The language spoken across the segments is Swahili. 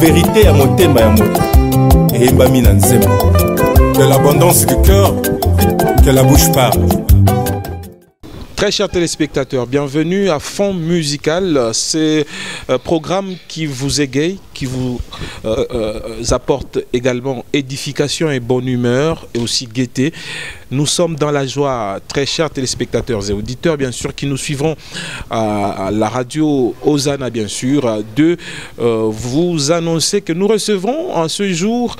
vérité à motema ya moto eyembami na nzembo. De l'abondance du cœur que la bouche parle. Très chers téléspectateurs, bienvenue à Fond Musical, c'est un programme qui vous égaye, qui vous apporte également édification et bonne humeur et aussi gaieté. Nous sommes dans la joie, très chers téléspectateurs et auditeurs, bien sûr, qui nous suivront à la radio Osana, bien sûr, de vous annoncer que nous recevrons en ce jour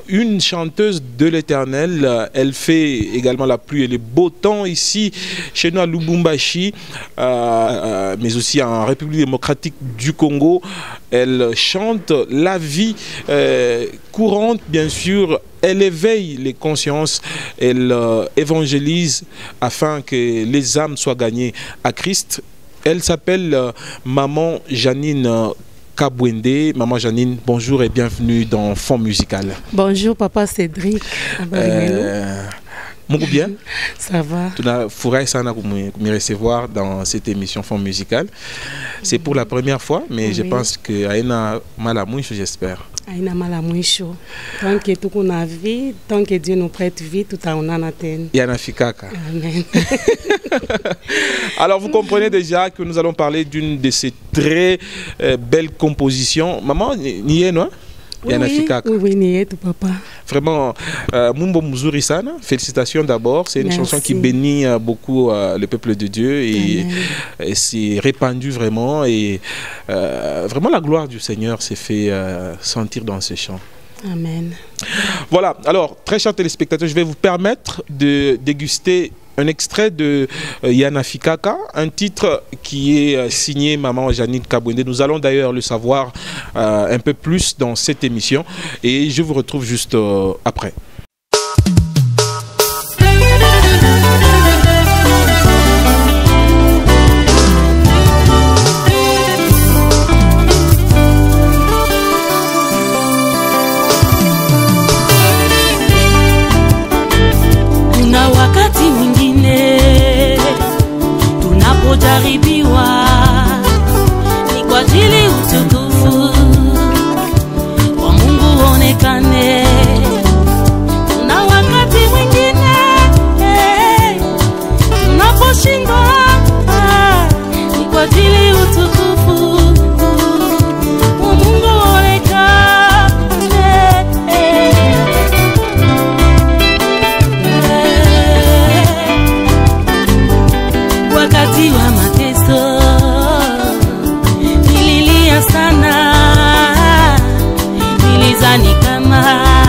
une chanteuse de l'Éternel. Elle fait également la pluie et le beau temps ici, chez nous à Lubumbashi, mais aussi en République démocratique du Congo. Elle chante la vie courante, bien sûr. Elle éveille les consciences, elle évangélise afin que les âmes soient gagnées à Christ. Elle s'appelle Maman Janine Kabwende. Maman Janine, bonjour et bienvenue dans Fond Musical. Bonjour Papa Cédric. Beaucoup bien. Ça va. Tu as fourré ça pour me recevoir dans cette émission Fond Musical. C'est pour la première fois, mais je pense que Aïna Malamouche, j'espère. Aïna Malamouche. Tant que tout qu'on a vu, tant que Dieu nous prête vie, tout a on en atteint. Yana Fikaka. Amen. Alors vous comprenez déjà que nous allons parler d'une de ces très belles compositions. Maman, n'y est, non? Oui, n'y est tout papa. Vraiment, Mumbo Muzuri Sana, félicitations d'abord. C'est une chanson qui bénit beaucoup le peuple de Dieu et c'est répandu vraiment. Et vraiment, la gloire du Seigneur s'est fait sentir dans ce chant. Amen. Voilà, alors, très chers téléspectateurs, je vais vous permettre de déguster un extrait de Yana Fikaka, un titre qui est signé Maman Janine Kabwende. Nous allons d'ailleurs le savoir un peu plus dans cette émission et je vous retrouve juste après. Tunapojaribiwa ni kwa ajili utukufu wa Mungu onekane. Kuna wakati mwingine tunaposhindwa ni kwa ajili utukufu wa Mungu onekane. Wakati wa mateso nililia sana, nilizani kama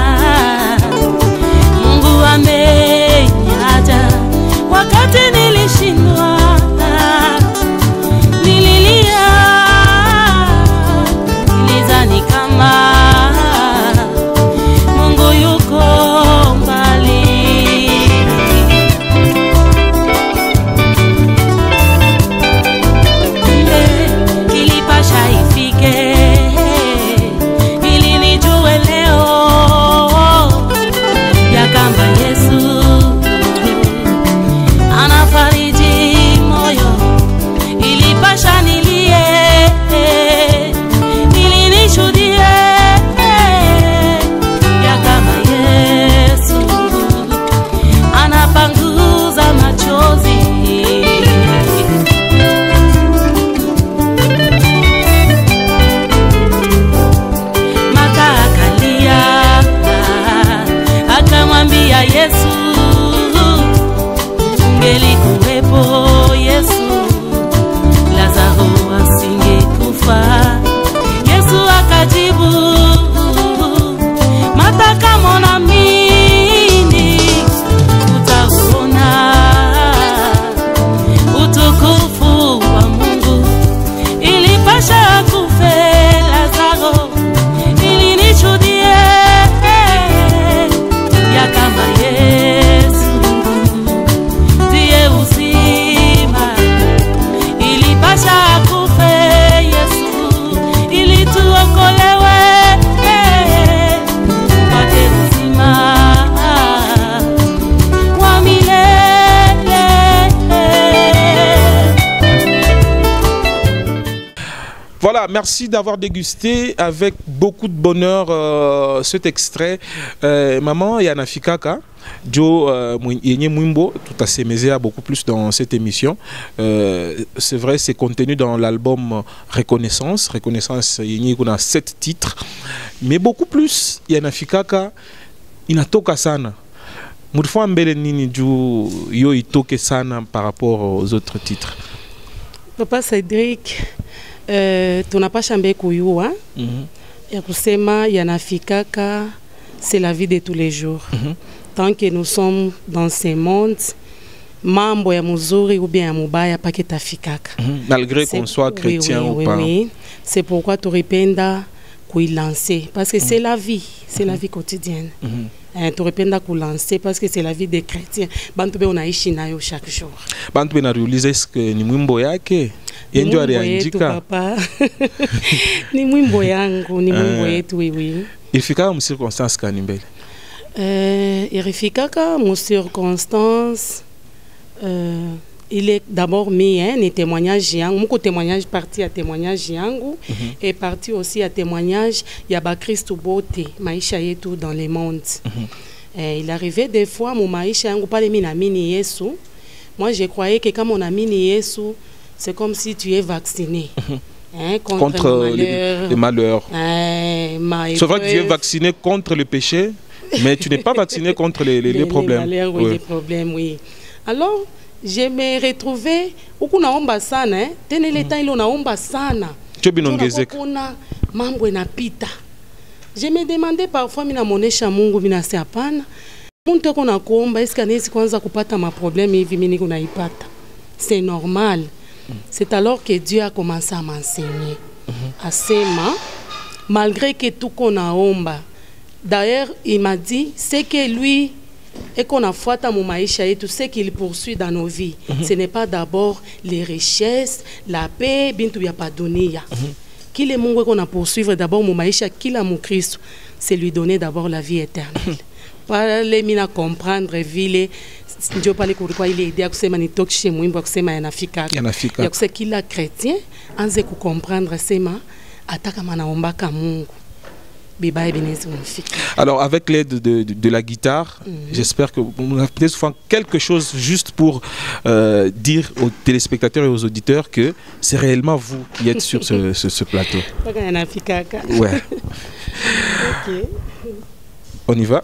Voilà, merci d'avoir dégusté avec beaucoup de bonheur cet extrait. Maman Yana Fikaka, Joe Yenye Mwimbo, tout à s'émézer beaucoup plus dans cette émission. C'est vrai, c'est contenu dans l'album Reconnaissance. Reconnaissance, Yenye, on a 7 titres. Mais beaucoup plus, Yana Fikaka, inatoka sana. Moudfou mbele nini ju yo itoke sana par rapport aux autres titres. Papa Cédric, tu n'as pas chambé kuyua. Ya kusema Yana Fikaka, c'est la vie de tous les jours. Tant que nous sommes dans ce monde, mambo ya muzuri ou bien ya mubaya pa kita fikaka. Malgré qu'on soit chrétien ou pas. Oui. C'est pourquoi tu rependa kuy lancer parce que c'est la vie, c'est la vie quotidienne. Tu rependa ku lancer parce que c'est la vie des chrétiens. Bantu be unaishi nayo chaque jour. Bantu be na realize que ni mwimbo yake yenjo aliandika. Papa. Ni mwimbo yangu, ni mwimbo yetu oui. Ilifika mu circonstance kani mbele. Irifikaka mu circonstance il est d'abord mis ni témoignage yangu, mon témoignage parti à témoignage yangu et parti aussi à témoignage yaba Christ bote maisha yetu dans le monde. Il arrivait des fois mon maisha yangu pas les mina mini Yesu. Moi je croyais que quand on a mini Yesu, c'est comme si tu es vacciné. Contre les malheurs. C'est vrai que tu es vacciné contre le péché, mais tu n'es pas vacciné contre les problèmes. Les malheurs, oui, les problèmes, oui. Alors, je me retrouvais huku naomba sana tena ile temps ile naomba sana kuna mambo inapita. Je me demandais parfois mina monesha Mungu mina si hapana mtu ako na kuomba est-ce kanezi kwanza kupata ma problème hivi mimi niko naipata. C'est normal. C'est alors que Dieu a commencé à m'enseigner. Asema malgré que tout qu'on naomba. D'ailleurs, il m'a dit c'est que lui et qu'on a foi à mon maïcha et tout ce qu'il poursuit dans nos vies, ce n'est pas d'abord les richesses, la paix, bintu ya pas donné ya. Qu'il est mon qu'on a poursuivre d'abord mon maïcha, qu'il a mon Christ, c'est lui donner d'abord la vie éternelle. Pas les mina comprendre ville, Dieu parle quoi il est aidé à que c'est manitok chez moi, à que c'est Yana Fikaka. Ya que c'est qu'il a chrétien, anze ku comprendre c'est ma ataka mana ombaka Mungu. Alors, avec l'aide de la guitare, j'espère que vous avez peut-être quelque chose juste pour dire aux téléspectateurs et aux auditeurs que c'est réellement vous qui êtes sur ce plateau. Ouais. Okay. On y va.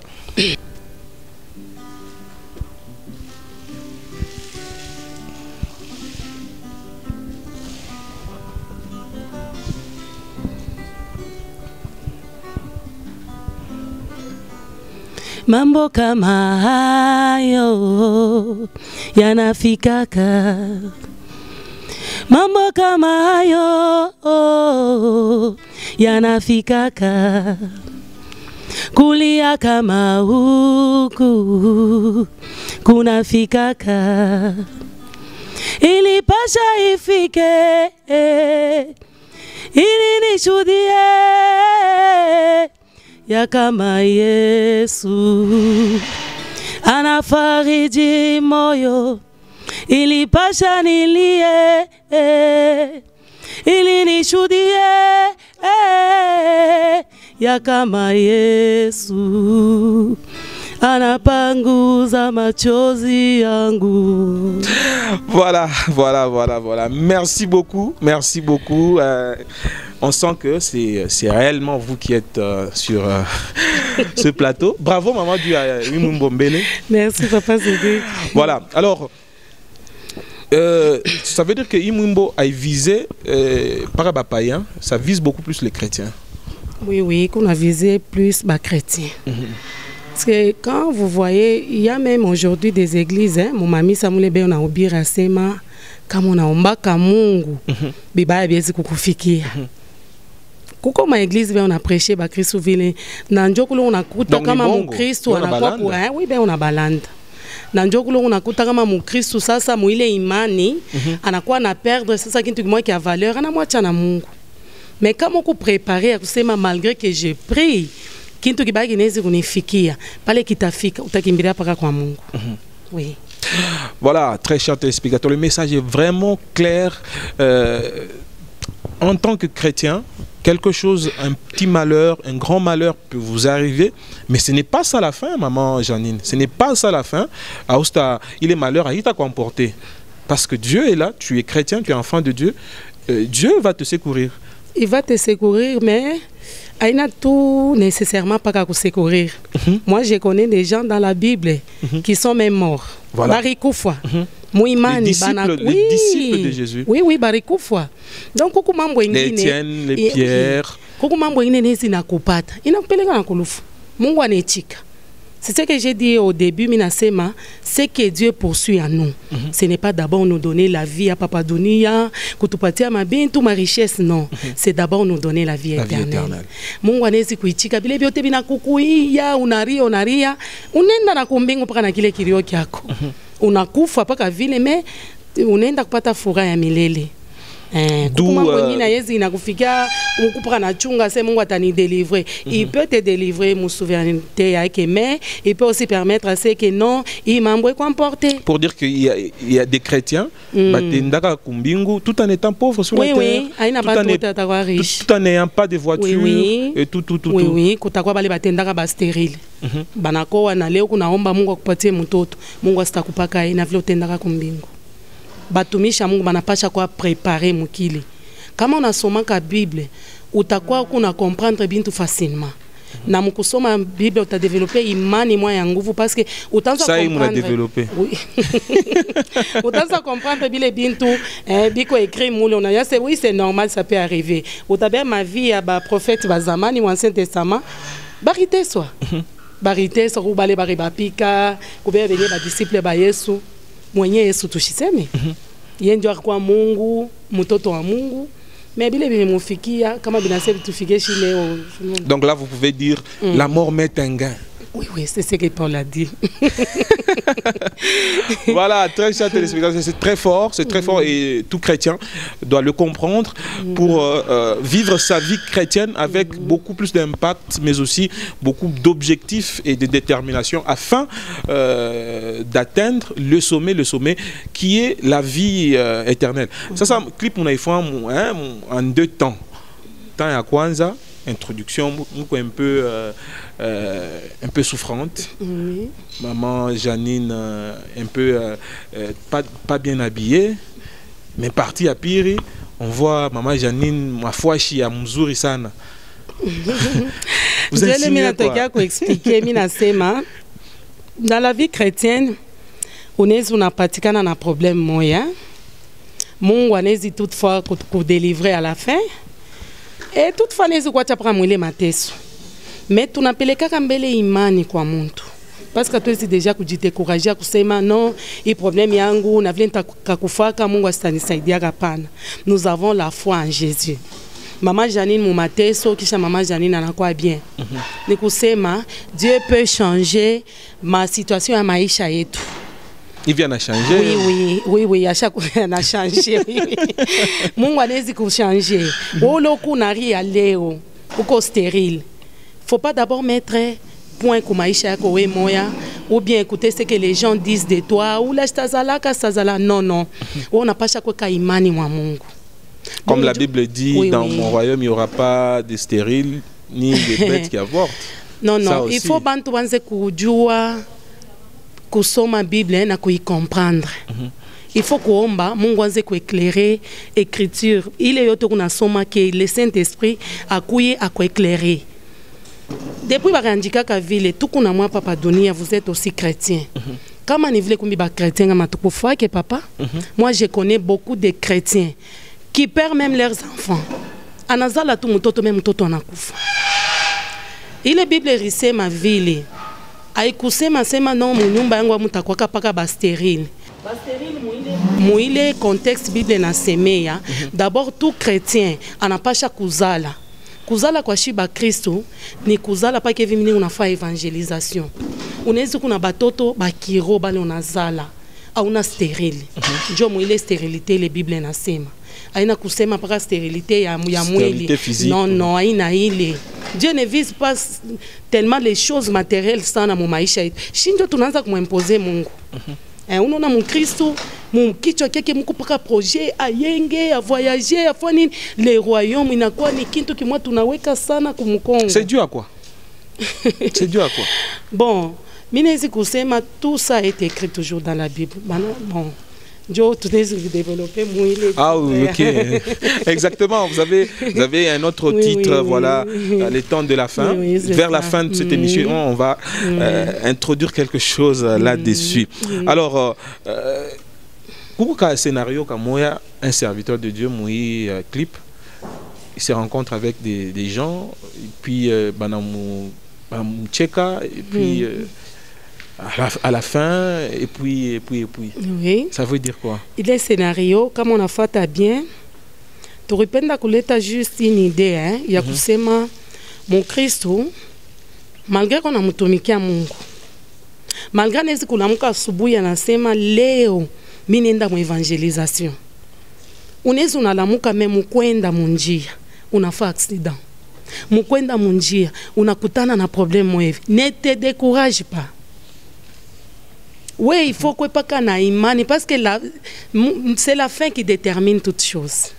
Mambo kama hayo yanafikaka, mambo kama hayo yanafikaka, kulia kama huku kunafikaka, ilipasha ifike ili nishuhudie ya kama Yesu anafariji moyo, ilipasha nilie ili nishuhudie ya kama Yesu anapanguza machozi yangu. Voilà. Merci beaucoup. On sent que c'est réellement vous qui êtes sur ce plateau. Bravo, maman du Mumbombele. Merci, papa Zédé. Voilà. Alors, ça veut dire que Imumbo a visé par les païens, ça vise beaucoup plus les chrétiens. Oui, qu'on a visé plus les chrétiens. Parce que quand vous voyez, il y a même aujourd'hui des églises, mon mamie Samoulebe, on a oublié à Sema, comme on a ombaka Mungu, biba biezi kukufikia. Kuko ma église on a prêché ba Kristo vile na njokulo unakuta kama mkristo anakuwa kwa oui ben una balanda na njokulo unakuta kama mkristo sasa muile imani anakuwa na perdre sasa kitu kimoja kia valeur anamwacha na Mungu. Mais kama uko préparé à kusema malgré que je prie kitu kibaki kinaweza kunifikia pale kitafika utakimbilia paka kwa Mungu. Oui. Voilà, très chers téléspectateurs, le message est vraiment clair. en tant que chrétien, quelque chose, un petit malheur, un grand malheur peut vous arriver, mais ce n'est pas ça la fin, maman Janine. Ce n'est pas ça la fin. Il est malheur, il t'a comporté. Parce que Dieu est là, tu es chrétien, tu es enfant de Dieu. Dieu va te secourir. Il va te secourir, mais il n'a tout nécessairement pas qu'à secourir. Moi, je connais des gens dans la Bible qui sont même morts. Voilà. Barikoufwa. Les disciples de Jésus. Oui, oui, Barikoufwa. Donc, les Étienne, les Pierre. C'est ce que j'ai dit au début, Minasema, c'est que Dieu poursuit à nous. Ce n'est pas d'abord nous donner la vie à Papa Dunia, Kutupatia Mabin, toute ma richesse, non. C'est d'abord nous donner la vie éternelle. Mungwanezi kuichika bile biote bina kukuia, unaria, unenda na kumbingu paka na kile kilio kyako. Unakufa paka vile me unaenda kupata furaha ya milele. Il peut te délivrer mon souveraineté, mais il peut aussi permettre à ceux que non, il m'a comporté. Pour dire qu'il y a des chrétiens, tout en étant pauvres sur la terre, tout en n'ayant pas de voiture, et tout. Oui, stérile. Banako analeo kunaomba Mungu akupatie mtoto. Mungu asitakupaka ina vile utendaka kumbingu. Batumisha Mungu banapasha kwa préparer mukili. Kama unasoma ka Bible, utakuwa kuna comprendre bintu facilement. Na mukusoma Bible uta développer imani moya ya nguvu parce que utaanza comprendre. Ça il développer. Oui. Utaanza comprendre bile bintu biko écrit moule on a oui c'est normal ça peut arriver. Utabe ma vie ya ba prophète ba zamani ou ancien testament. Barité soit. Barité soit ubale bari bapika, kubebe benye ba disciple ba Yesu. Mwenye Yesu tushiseme. Yeye ndio kwa Mungu, mtoto wa Mungu. Mais bile bimemufikia kama binasema tufike leo. Donc là vous pouvez dire la mort met un gain. Oui, oui, c'est ce que Paul a dit. Voilà, très cher téléspectateurs, c'est très fort et tout chrétien doit le comprendre pour vivre sa vie chrétienne avec beaucoup plus d'impact, mais aussi beaucoup d'objectifs et de détermination afin d'atteindre le sommet qui est la vie éternelle. Ça, c'est un clip qu'on a fait en 2 temps. Temps à Kwanza. Introduction un peu souffrante. Oui. Maman Janine un peu pas bien habillée, mais partie à Piri, on voit maman Janine ma foi à mzuri sana. Vous allez expliquer dans la vie chrétienne on a pratiqué un problème moyen. Mungu anezi toutefois pour délivrer à la fin. Et toutefois les quoi tu prends mwile mateso. Mais tu n'appelles qu'à mbele imani kwa muntu. Parce que toi c'est déjà que tu t'encourages à kusema non, il problème yangu na vile nitakufaka Mungu asinisaidia hapana. Nous avons la foi en Jésus. Maman Janine mu mateso kisha maman Janine anakuwa bien. Ni kusema Dieu peut changer ma situation ya maisha yetu. Il vient à changer. Oui, à chaque fois, il a changé. Mungu anezi kuchanger. Oloku nari aleo, uko stérile. Faut pas d'abord mettre point kumaisha yako we moya ou bien écouter ce que les gens disent de toi ou la stazala ka stazala non. On n'a pas chaque fois imani wa Mungu. Comme la Bible dit, dans mon royaume il n'y aura pas de stériles ni de bêtes qui avortent. Non, il faut bantu banze kujua kusoma Bible na kui comprendre. Il faut kuomba Mungu anze kuéclairer écriture. Il est yote kuna soma que le Saint-Esprit akuye akuéclairer. Depuis barandika ka ville tout kuna moi papa Dunia vous êtes aussi chrétien. Kama ni vile kumbi ba chrétien kama tukufa que papa. Moi je connais beaucoup de chrétiens qui perdent même leurs enfants. Anazala tu mtoto même mtoto anakufa. Ile Bible risema ma ville. Aikusema sema non munyumba yangu mutakwaka paka ba stérile. Ba stérile muile contexte Bible na semeya. D'abord tout chrétien anapasha kuzala. Kuzala kwa shiba Kristo ni kuzala pa ke vimini unafa evangelisation. Unaweza kuna batoto bakiro bale unazala au una stérile. Ndio muile stérilité le Bible nasema. Aina kusema paka stérilité ya mwili. Non, aina ile. Dieu ne vise pas tellement les choses matérielles sana mu maisha yetu. Shinjo tunaanza kumimposer Mungu. On a mon Christ, mon kichwa keke mukupaka projet ayenge a voyager a fani les royaumes inakuwa ni kitu kimwa tunaweka sana kumkongo. C'est dû à quoi? C'est dû à quoi? Bon, minezi kusema tout ça a été écrit toujours dans la Bible. Maintenant, bon, Dieu tout est développé mouillé. Ah oui, OK. Exactement, vous avez un autre titre, voilà, les temps de la fin. Vers la fin de cette émission, on va introduire quelque chose là-dessus. Alors pour un scénario comme moi, un serviteur de Dieu, Moui clip, il se rencontre avec des gens, et puis Tcheka, et puis à la fin, et puis. Oui. Ça veut dire quoi? Il est scénario, comme on a fait à bien, tu repères que juste une idée, hein? Il y a kusema mon Christ, malgré qu'on a mutumikia Mungu, malgré nezi kulamuka asubuhi anasema leo mimi nenda mu evangelisation. Unaweza unalamuka meme kwenda munjia, unafa accident. Mukwenda munjia, unakutana na problème hivi. Ne te décourage pas. Oui, il faut que pas na imani parce que c'est la fin qui détermine toutes choses.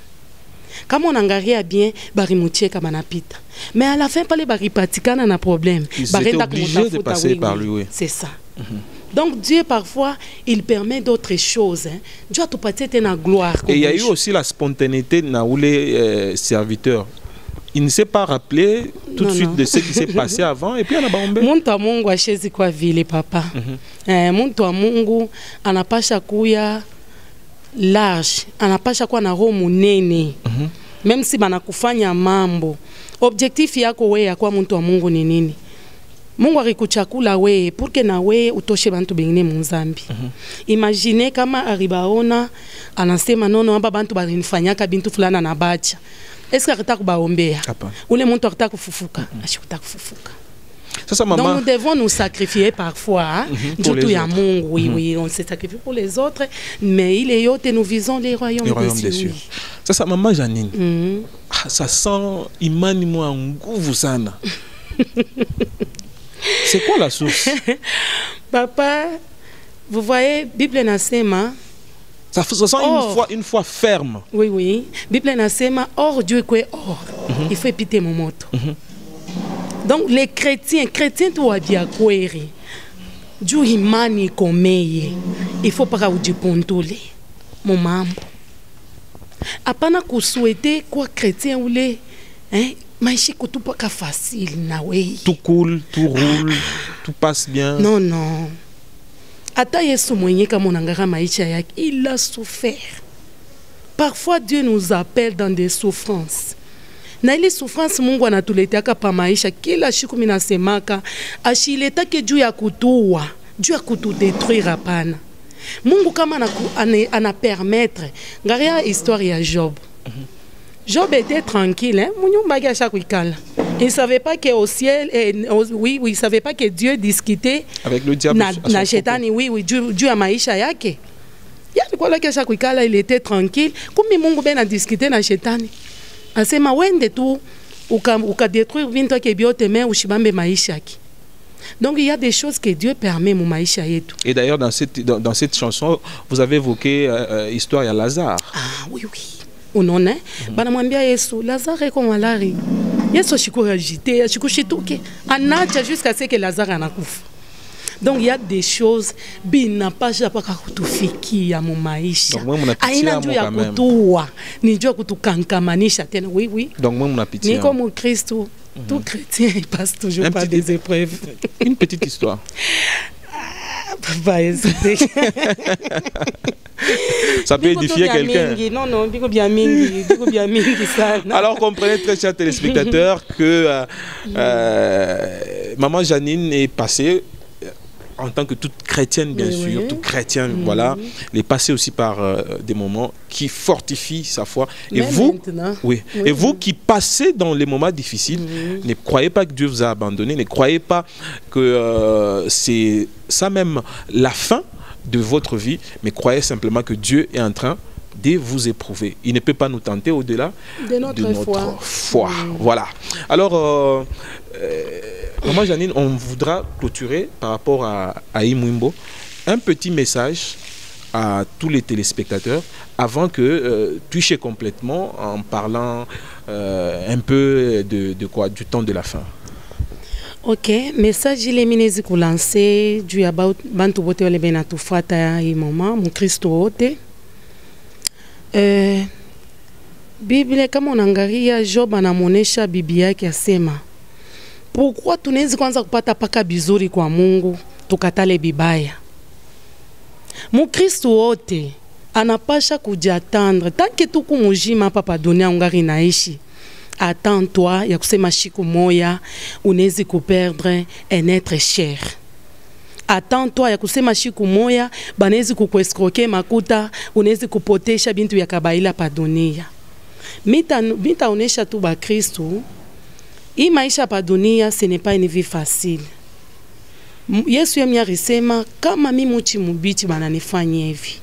Comme on angaria bien, bari mucheka manapita. Mais à la fin pas les bari patikana na problème. Ils étaient obligés de passer par lui, oui. C'est ça. Donc Dieu parfois il permet d'autres choses. Hein. Dieu a tout peut-être une gloire. Et il y a eu aussi la spontanéité dans les serviteurs. Il ne s'est pas rappelé tout de suite de ce qui s'est passé avant et puis on a bombé. Muntu wa Mungu ashezi kwa vile papa. Muntu wa Mungu anapasha kuya large, anapasha kuwa na roho munene. Même si banakufanya mambo. Objectif yako wewe ya kwa muntu wa Mungu ni nini? Mungu alikuchakula wewe pour que na wewe utoshe bantu bengine munzambi. Imagine kama aribaona anasema nono amba bantu balinifanyaka bintu fulana na bacha. Est-ce que akataka kubaombea? Ule muntu akataka kufufuka, ashikutaka kufufuka. Ça, maman... Donc nous devons nous sacrifier parfois. Pour les autres. Mungu, oui, on se sacrifie pour les autres, mais il est yote nous visons les royaumes des cieux. Ça, maman Janine, ça sent imani moi nguvu sana. C'est quoi la source? Papa, vous voyez, Bible nasema. Ça sent une foi ferme. Oui, oui. Bible nasema, or Dieu est or. Il faut épiter mon moto. Donc les chrétiens doivent bien croire. Dieu imani komeye. Il faut pas vous pontole. Mon mambo. Apana kusouhaiter quoi chrétien ou les hein maisha kutu pas facile na we. Tout coule, tout roule, tout passe bien. Non non. Ata Yesu mwenye kama unangara maisha yake, il a souffert. Parfois Dieu nous appelle dans des souffrances. Na ile souffrance Mungu anatuletea pa maisha kila siku mimi nasemaka ashileta ke juu ya kutua, juu ya kutudétruire hapana. Mungu kama ana permettre ngaria histoire ya Job. Job était tranquille, hein? Il ne savait pas qu'au ciel, oui, il savait pas que Dieu discutait avec le diable. Oui, Dieu a maisha yake. Il était tranquille. Comme Mungu ben a discuté na shetani. Asema wende tu uka détruire vinto ke biote mais ushibambe maisha yake. Donc il y a des choses que Dieu permet mon maisha yetu. Et d'ailleurs dans cette chanson, vous avez évoqué histoire ya Lazare. Ah oui. Unaona banamwambia Yesu Lazare eko malari. Yesu shikurajite, ashikushituke. Anacha jusqu'à ce que Lazare anakufa. Donc il y a des choses bina pasha paka kutufikia mu maisha. Aina ndio ya kutua, ni ndio kutukankamanisha tena. Oui. Donc moi mnapitia. Ni comme Christ, tout chrétien il passe toujours par des épreuves. Une petite histoire. Ça peut édifier quelqu'un. Non, bien mingi. Alors comprenez très chers téléspectateurs que maman Janine est passée en tant que toute chrétienne bien sûr, tout chrétien, voilà, elle est passée aussi par des moments qui fortifient sa foi. Et même vous, maintenant. Et vous qui passez dans les moments difficiles, ne croyez pas que Dieu vous a abandonné, ne croyez pas que c'est ça même la fin de votre vie, mais croyez simplement que Dieu est en train de vous éprouver. Il ne peut pas nous tenter au-delà de notre foi. Voilà. Alors, maman Janine, on voudra clôturer par rapport à Imwimbo. un petit message à tous les téléspectateurs avant que toucher complètement en parlant un peu de quoi, du temps de la fin. Ok, message il est minezi kulancer du about bantu bote ole bena tufata hii moment mu Kristo wote. Biblia kama unaangalia Job anamuonesha bibi yake asema, pourquoi tunaweza kwanza kupata paka bizuri kwa Mungu tukatale bibaya? Mu Kristo wote anapasha kujatandre tanke tuku mujima papa dunia ungari naishi. Attends-toi ya kusema siku moya unezi kuperdre un être cher. Attends-toi ya kusema siku moya banezi kukwescroquer makuta, unezi kupotesha bintu ya kabaila pa dunia. Mita onesha tu ba Kristo, hii maisha pa dunia ce n'est pas une vie facile. Yesu ya miarisema kama mimi muchi mubichi bananifanya hivi.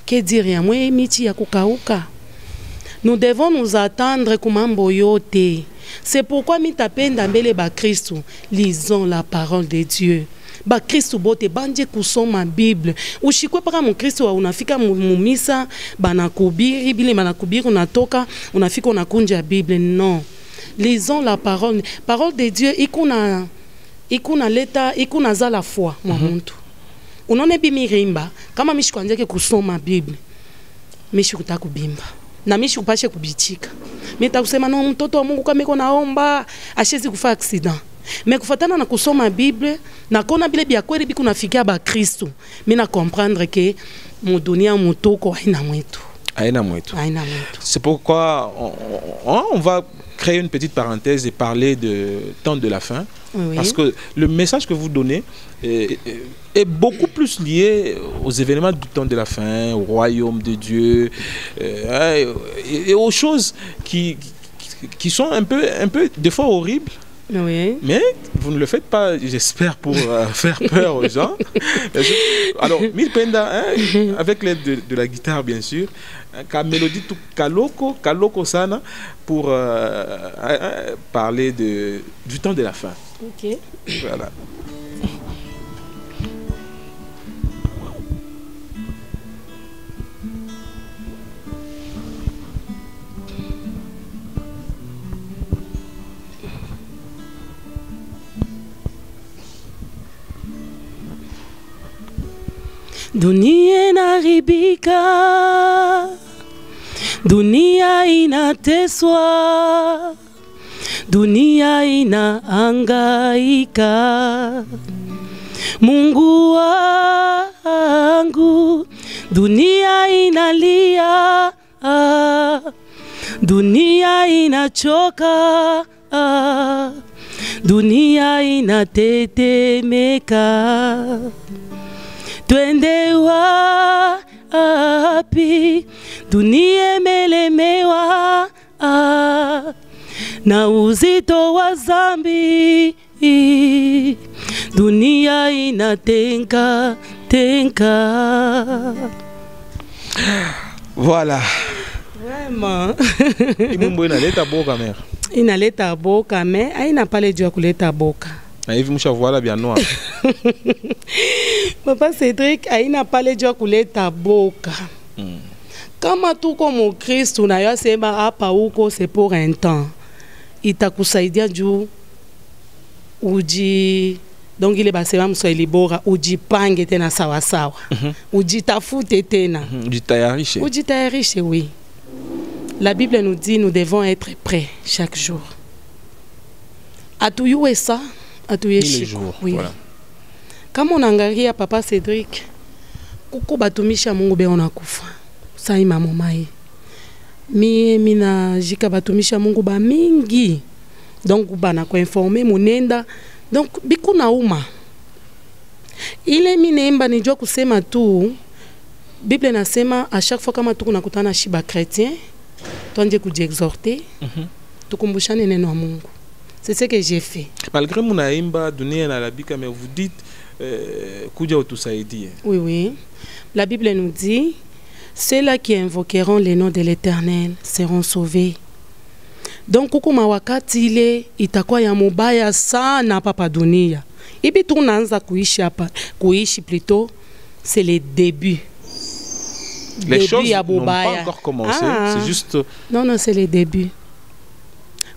Que dire ya mwe michi ya kukauka? Nous devons nous attendre kumambo yote. C'est pourquoi mitapenda mbele ba Kristo, lisons la parole de Dieu. Ba Kristo bote banje kusoma Bible. Ushikwe paka mu Kristo wa unafika mumisa banakubiri bile banakubiri unatoka unafika unakunja Bible. Non. Lisons la parole. Parole de Dieu ikuna leta ikuna za la foi mwa muntu. Unone bimirimba kama mishikwanjeke kusoma Bible. Mishikuta kubimba. Na mishi kupashe kubichika. Mita kusema no mtoto wa Mungu kama iko naomba ashezi kufa accident. Me kufatana na kusoma Bible na kona bile bya kweli biku nafikia ba Kristo. Mina comprendre que mu dunia mutoko haina mwetu. Haina mwetu. Haina mwetu. C'est pourquoi on va créer une petite parenthèse et parler de temps de la fin. Oui. Parce que le message que vous donnez est beaucoup plus lié aux événements du temps de la fin, au royaume de Dieu, et aux choses qui sont un peu des fois horribles. Oui. Mais vous ne le faites pas, j'espère, pour faire peur aux gens. Alors, Milpenda, hein, avec l'aide de la guitare, bien sûr, ka mélodie tout kaloko sana, pour parler du temps de la fin. Ok. Voilà. Dunia inaribika, dunia inateswa, dunia inahangaika. Mungu wangu, dunia inalia, dunia inachoka, dunia inatetemeka. Twende wapi? Dunia imelemewa na uzito wa zambi. Dunia inatenka. Voilà. Vraiment. Imumbo inaleta boka mère. Inaleta boka mais haina pale juu ya kuleta boka. Na hivi mshavuala bien noir. Papa Cédric haina pale juu ya kuleta boka. Kama tuko mu Kristo na yasema hapa huko c'est pour un temps. Itakusaidia juu uji donc ile basema mswahili bora ujipange tena sawa sawa. Ujitafute tena. Ujitayarishe. Ujitayarishe, oui. La Bible nous dit nous devons être prêts chaque jour. Atuyue ça, atuyue jour. Oui. Voilà. Kama unaangalia Papa Cédric, kuko batumisha Mungu be onakufa. Sai mama mai. Mina jika batumisha Mungu ba mingi. Donc bana ko informer munenda. Donc biku na uma. Ile minemba nijua kusema tu Bible nasema à chaque fois kama tuko nakutana shiba chrétien, tuanje kujiexhorter, tukumbushane neno la Mungu. C'est ce que j'ai fait. Malgré mon aimba dunia na labika, mais vous dites kuja utusaidie. Oui, oui. La Bible nous dit ceux-là qui invoqueront le nom de l'Éternel seront sauvés. Donc kukuma wakati ile itakuwa ya mubaya sana papa dunia. Ibi tunaanza kuishi hapa, kuishi plutôt c'est le début. Les choses n'ont pas encore commencé, c'est juste... Non, non, c'est le début.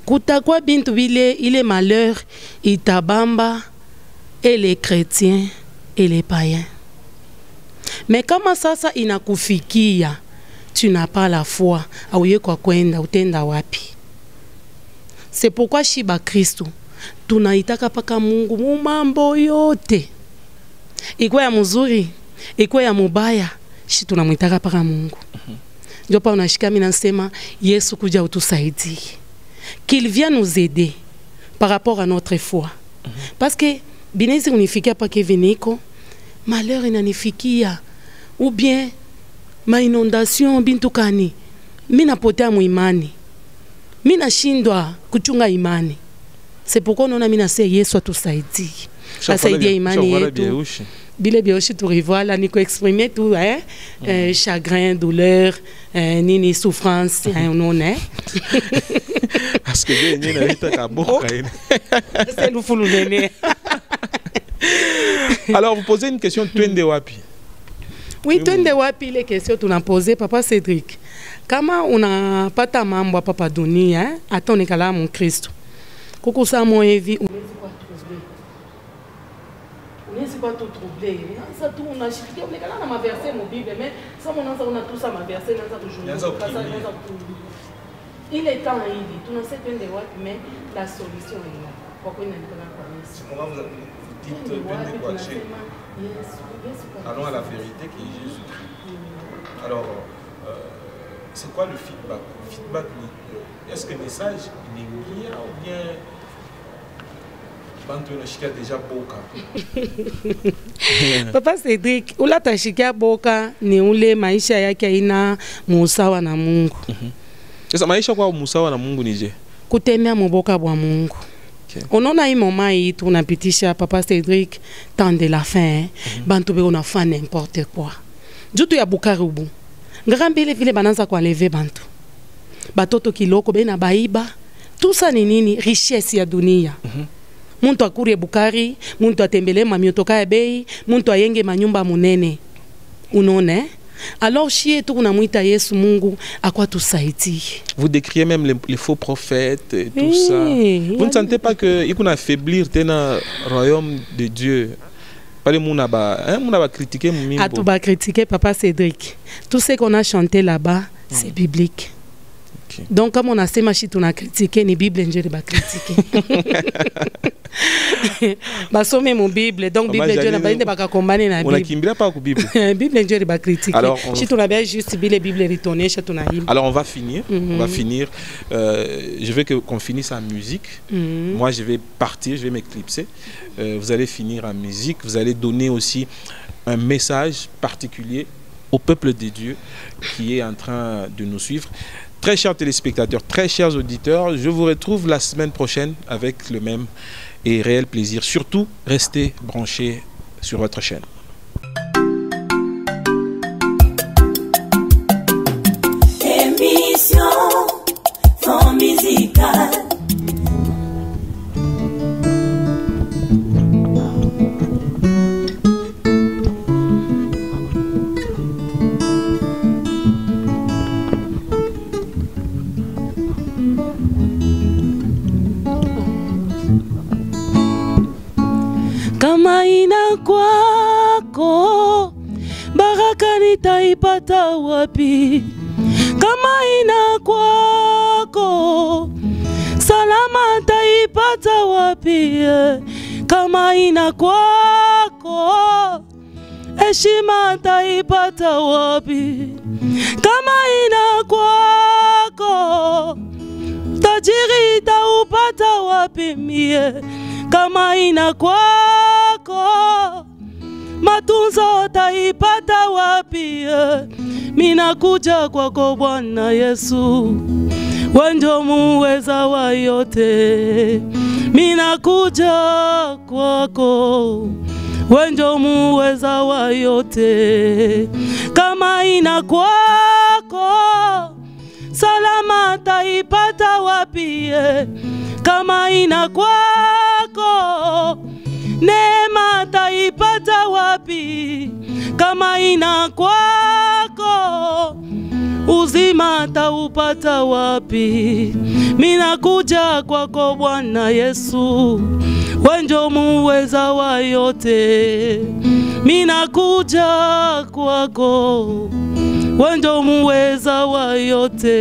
Kutakwa bintu bile, il est malheur, itabamba, et les chrétiens, et les païens. Mais comment ça inakufikia, tu n'as pas la foi, auye kwa kwenda, utenda wapi. C'est pourquoi Shiba Kristo, tunaitaka paka Mungu mumambo yote. Ikuwa ya mzuri, ikuwa ya mubaya, shi tunamwitaka paka Mungu. Ndio pa unashika mimi nasema Yesu kuja utusaidie. Qu'il vienne nous aider par rapport à notre foi. Parce que binezi unifikia pa keviniko, malheur inanifikia ou bien ma inondation bintukani. Mina potea muimani. Mina shindwa kuchunga imani. C'est pourquoi on a mis Yesu atusaidie. Asaidie imani yetu. Bile bioshi tu rivoila ni ko exprimer tout hein, chagrin, douleur, nini souffrance, on est. Parce que j'ai une invité à boka. C'est nous fulu nene. Alors vous posez une question twende wapi? Oui, twende wapi les questions tu n'as posé papa Cédric. Kama unapata mambo hapa pa dunia, hata unikala mu Kristo. Kukusa mo hivi unaweza pas tout troubler. Ça tout on a chiqué, on est là dans ma verset mon Bible mais ça mon on a tout ça ma verset dans ça toujours. Il est temps hivi, tunasema twende wapi mais la solution est là. Pourquoi il n'est pas là kwa Yesu? Comment vous dites twende kwa Yesu? Allons à la vérité qui est Jésus-Christ. Alors c'est quoi le feedback? Le feedback, est-ce que le message est lié ou bien déjà boka? Papa Cédric, ula tashikia boka ni ule maisha yake ina musawa na Mungu. Sasa maisha kwa musawa na Mungu nije? Kutemea muboka bwa Mungu. Unaona hii moma hii tunapitisha Papa Cédric temps de la fin, bantu be on fa n'importe quoi. Jutu ya bukarubu. Ngambele vile bananza kwa lever bantu. Batoto kiloko be na baiba. Tout ça ni nini? Richesse ya dunia. Muntu akurie bukari, muntu atembele mamiotoka ya bei, muntu ayenge manyumba munene. Unaona? Alors chie tu kunamwita Yesu Mungu akwa tusaidie. Vous décriez même les faux prophètes et tout ça. Vous ne sentez pas que il peut affaiblir le royaume de Dieu? Pas les mouna ba critiquer mumimbo. A tout ba critiquer Papa Cédric. Tout ce qu'on a chanté là-bas, c'est biblique. Okay. Donc comme on a ces machines on a critiqué ni Bible Dieu ba critiquer. Ba sommer mon Bible donc Bible Dieu na ba inde ba ka combattre na Bible. On a kimbira pas ku Bible. Bible Dieu ba critiquer. Alors si tu n'as juste Bible retourner chez ton ami. Alors on va finir, on va finir. Je veux qu'on finisse en musique. Moi je vais partir, je vais m'éclipser. Vous allez finir en musique, vous allez donner aussi un message particulier au peuple de Dieu qui est en train de nous suivre. Très chers téléspectateurs, très chers auditeurs, je vous retrouve la semaine prochaine avec le même et réel plaisir. Surtout, restez branchés sur votre chaîne. Émission Fond Musical. Kama ina kwako baraka nitaipata wapi? Kama ina kwako salama nitaipata wapi? Kama ina kwako heshima nitaipata wapi? Kama ina kwako tajiri nitaupata wapi mie? Kama ina kwako matunzo taipata wapi? Mina kuja kwako Bwana Yesu, wewe ndio muweza wa yote. Mina kuja kwako, wewe ndio muweza wa yote. Kama ina kwako salama taipata wapi? Kama ina kwako neema taipata wapi? wapi kama ina kwako? Uzima taupata wapi? Mina kuja kwako Bwana Yesu, wenjo muweza wa yote. Mina kuja kwako, wenjo muweza wa yote.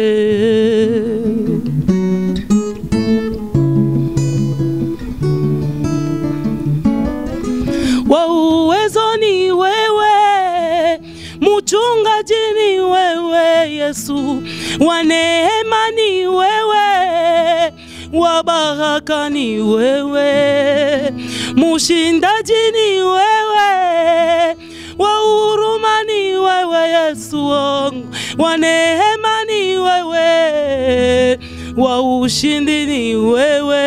Wa uwezo ni wewe, mchungaji ni wewe Yesu, wa neema ni wewe, wa baraka ni wewe, mushindaji ni wewe, wa huruma ni wewe Yesu wangu, wa neema ni wewe, wa ushindi ni wewe.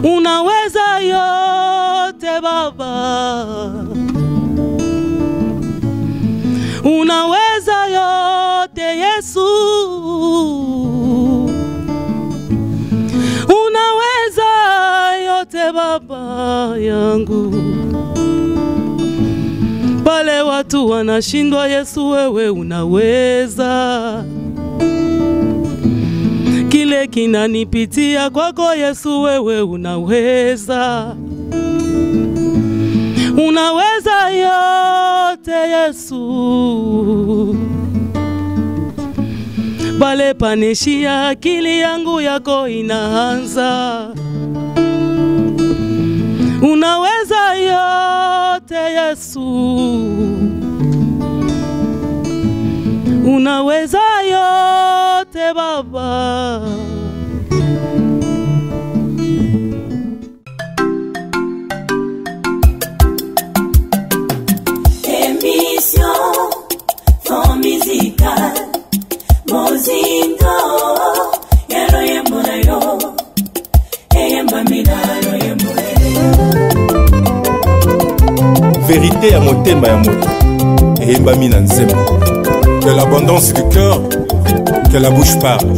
Unaweza yote Baba, unaweza yote Yesu, unaweza yote Baba yangu. Pale watu wanashindwa, Yesu wewe unaweza. Kile kinanipitia kwako Yesu wewe unaweza. Unaweza yote Yesu. Pale panishia akili yangu yako inaanza. Unaweza yote Yesu. Unaweza yote Baba. Émission Fond Musical Mozindo Yero yembonayo Eyemba midalo yembonayo. Vérité à motema ya moto Eyemba mina nzembo. De l'abondance du cœur que la bouche parle.